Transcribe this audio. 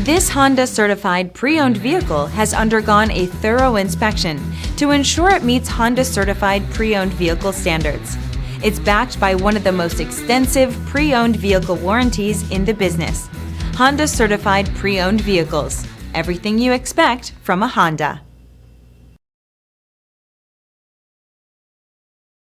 This Honda certified pre-owned vehicle has undergone a thorough inspection to ensure it meets Honda certified pre-owned vehicle standards. It's backed by one of the most extensive pre-owned vehicle warranties in the business. Honda certified pre-owned vehicles. Everything you expect from a Honda.